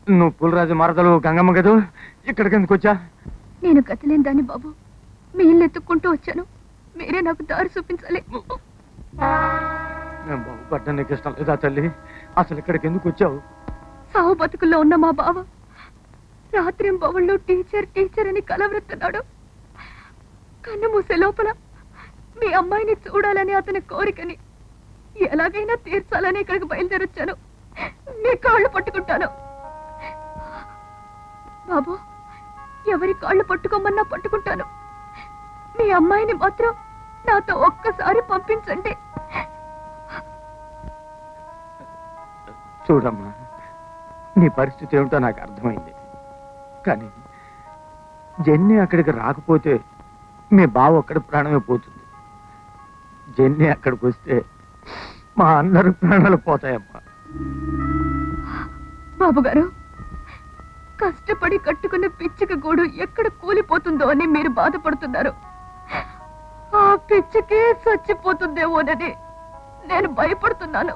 నువ్వు పులిరాజు మరదలు గంగమ్మ కదూ, ఇక్కడికి ఎందుకు వచ్చా? నేను గతిలేని దాన్ని బాబు, మీ ఇల్లు ఎత్తుక్కుంటూ వచ్చాను. మీరే నాకు దారి చూపించాలి. నేను బాగుపడ్డా నీకు ఇష్టం లేదా తల్లి? అసలు ఇక్కడికి ఎందుకు వచ్చావు? సావు బతుకుల్లో ఉన్న మా బావ రాత్రి బావుల్లో టీచర్ టీచర్ అని కలవరుతున్నాడు. కన్ను మూసే లోపల మీ అమ్మాయిని చూడాలని అతని కోరికని ఎలాగైనా తీర్చాలని ఇక్కడికి బయలుదేరొచ్చాను. మీ కాళ్ళు పట్టుకుంటాను బాబు. ఎవరి కాళ్ళు పట్టుకోమన్నా పట్టుకుంటాను. మీ అమ్మాయిని మాత్రం నాతో ఒక్కసారి పంపించండి. చూడమ్మా, నీ పరిస్థితి ఏమిటో నాకు అర్థమైంది. కానీ జెన్నీ అక్కడికి రాకపోతే మీ బావ ఒక్కడి ప్రాణమే పోతుంది. జెన్నీ అక్కడికి వస్తే మా అందరి ప్రాణాలు పోతాయమ్మా. బాబు గారు, కష్టపడి కట్టుకున్న పిచ్చిక గూడు ఎక్కడ కూలిపోతుందో అని మీరు బాధపడుతున్నారు. ఆ పిచ్చికి చచ్చిపోతుందేమోనని నేను భయపడుతున్నాను.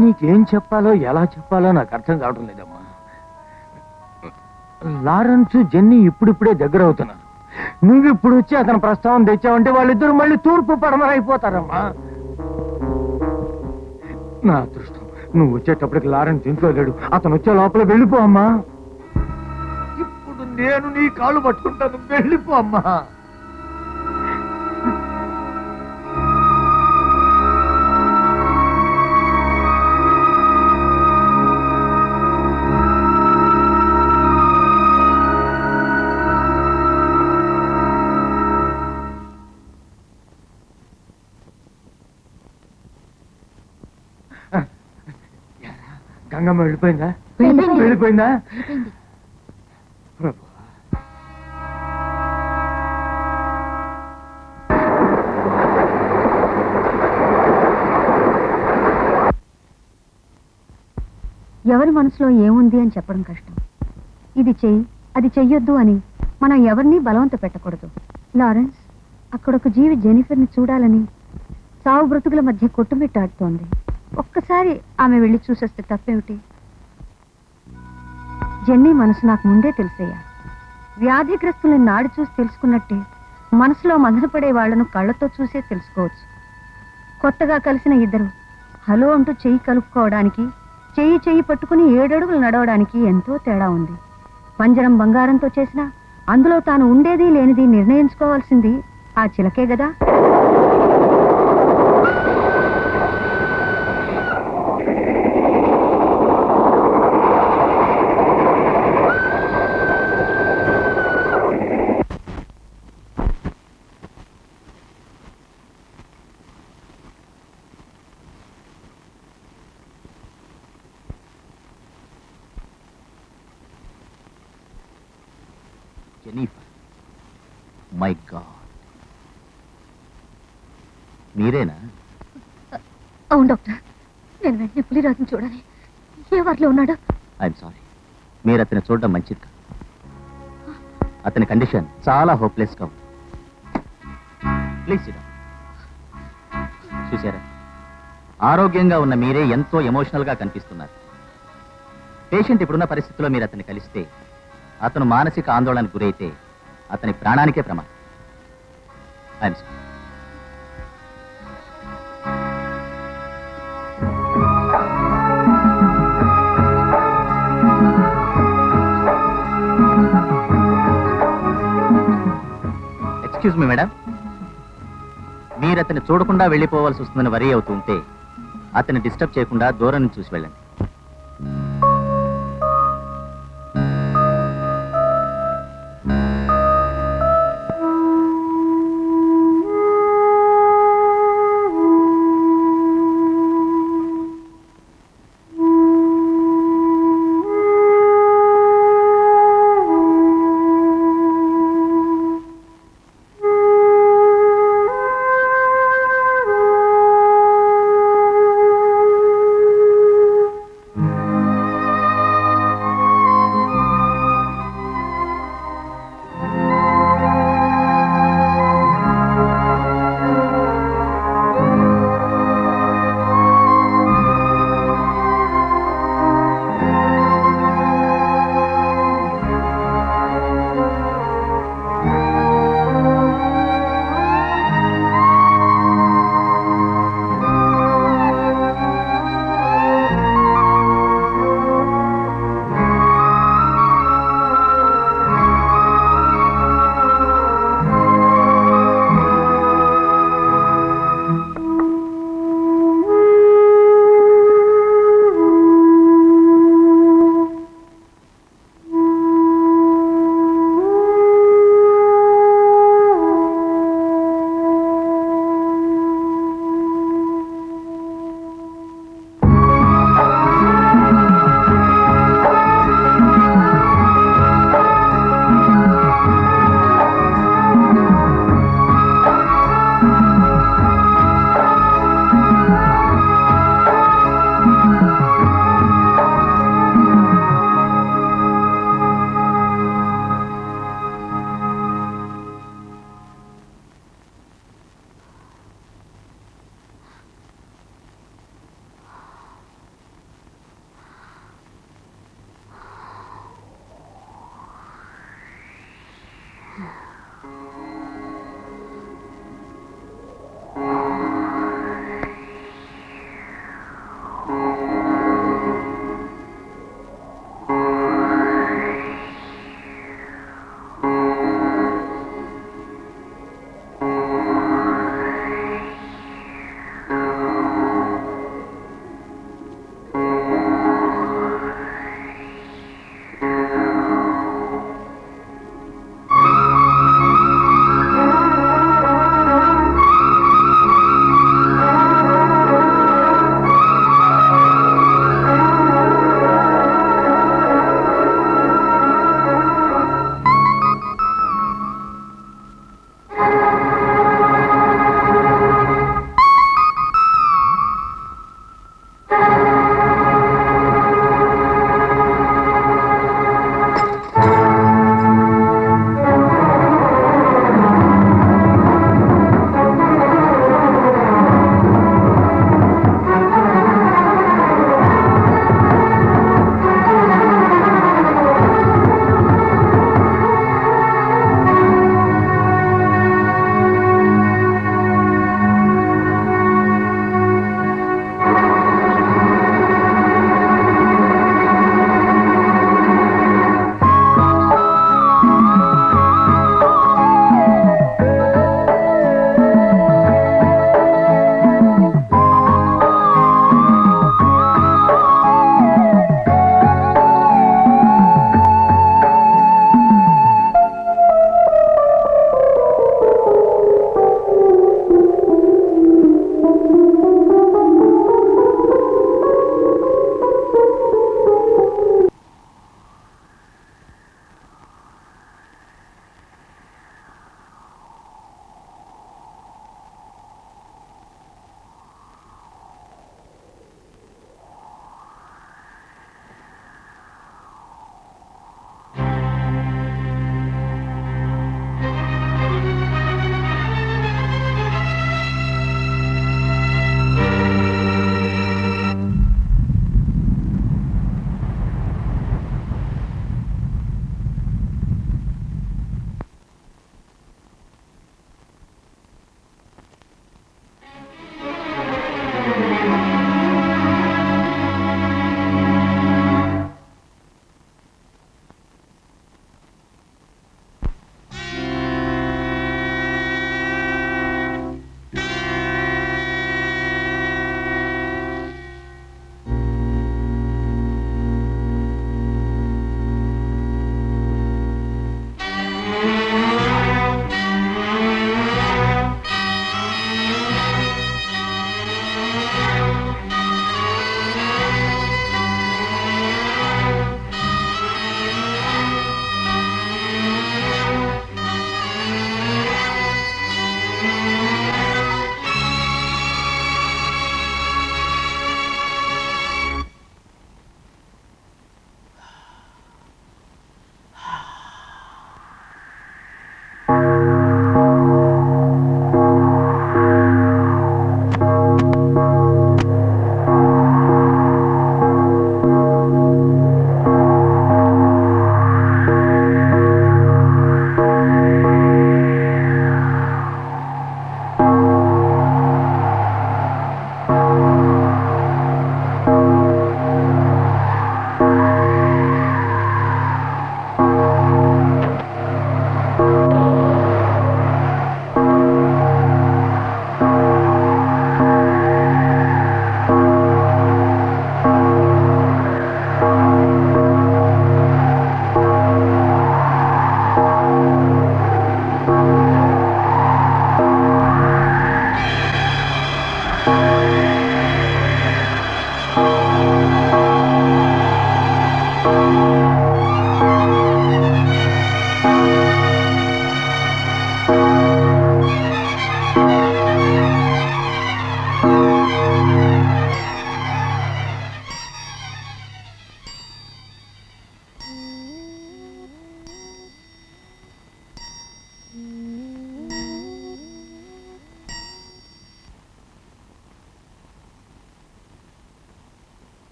నీకేం చెప్పాలో ఎలా చెప్పాలో నాకు అర్థం కావడం లేదమ్మా. లారెన్స్ జెన్నీ ఇప్పుడిప్పుడే దగ్గర అవుతున్నారు. నువ్వు ఇప్పుడు వచ్చి అతని ప్రస్తావన తెచ్చావంటే వాళ్ళిద్దరు మళ్ళీ తూర్పు పడమరైపోతారమ్మా. నా అదృష్టం, నువ్వు వచ్చేటప్పటికి లారెన్స్ ఇంట్లో లేడు. అతను వచ్చే లోపల వెళ్ళిపో అమ్మా. ఇప్పుడు నేను నీ కాళ్ళు పట్టుకుంటాను, వెళ్ళిపో అమ్మా. గంగమ్మ వెళ్ళిపోయిందా? వెళ్ళిపోయిందా? ఎవరి మనసులో ఏముంది అని చెప్పడం కష్టం. ఇది చెయ్యి, అది చెయ్యొద్దు అని మనం ఎవరిని బలవంత పెట్టకూడదు. లారెన్స్, అక్కడొక జీవి జెనిఫర్ని చూడాలని సావు బ్రతుకుల మధ్య కొట్టుమిట్టాడుతోంది. ఒక్కసారి ఆమె వెళ్ళి చూసేస్తే తప్పేమిటి? జెన్నీ మనసు నాకు ముందే తెలిసయ్యా. వ్యాధిగ్రస్తుల్ని నాడి చూసి తెలుసుకున్నట్టే మనసులో మదనపడే వాళ్లను కళ్ళతో చూసే తెలుసుకోవచ్చు. కొత్తగా కలిసిన ఇద్దరు హలో అంటూ చెయ్యి కలుపుకోవడానికి, చెయ్యి పట్టుకుని 7 అడుగులు నడవడానికి ఎంతో తేడా ఉంది. పంజరం బంగారంతో చేసినా అందులో తాను ఉండేది లేనిది నిర్ణయించుకోవాల్సింది ఆ చిలకే గదా. జెనిఫర్, మై గాడ్, మీరేనా? అవును డాక్టర్, నేను వెంటనే పులిరాజుని చూడాలి. ఏ వారిలో ఉన్నాడు? ఐఎమ్ సారీ, మీరు అతన్ని చూడడం మంచిది కాదు. అతని కండిషన్ చాలా హోప్లెస్గా ఉంది. Please SIT down. చూసారా, ఆరోగ్యంగా ఉన్న మీరే ఎంతో ఎమోషనల్గా కనిపిస్తున్నారు. పేషెంట్ ఇప్పుడున్న పరిస్థితిలో మీరు అతన్ని కలిస్తే, అతను మానసిక ఆందోళనకు గురైతే అతని ప్రాణానికే ప్రమాదం. I'm sorry. Excuse me madam, మీరు అతన్ని చూడకుండా వెళ్ళిపోవాల్సి వస్తుందని వరీ అవుతుంటే అతన్ని డిస్టర్బ్ చేయకుండా దూరం నుంచి చూసి వెళ్ళండి.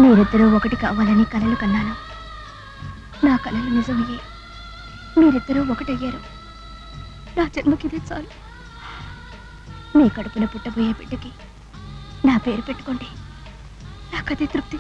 మీరిద్దరూ ఒకటి కావాలని కలలు కన్నాను. నా కలలు నిజమయ్యే మీరిద్దరూ ఒకటయ్యారు. నా జన్మకిదే చాలు. మీ కడుపున పుట్టబోయే బిడ్డకి నా పేరు పెట్టుకోండి. నాకదే తృప్తి.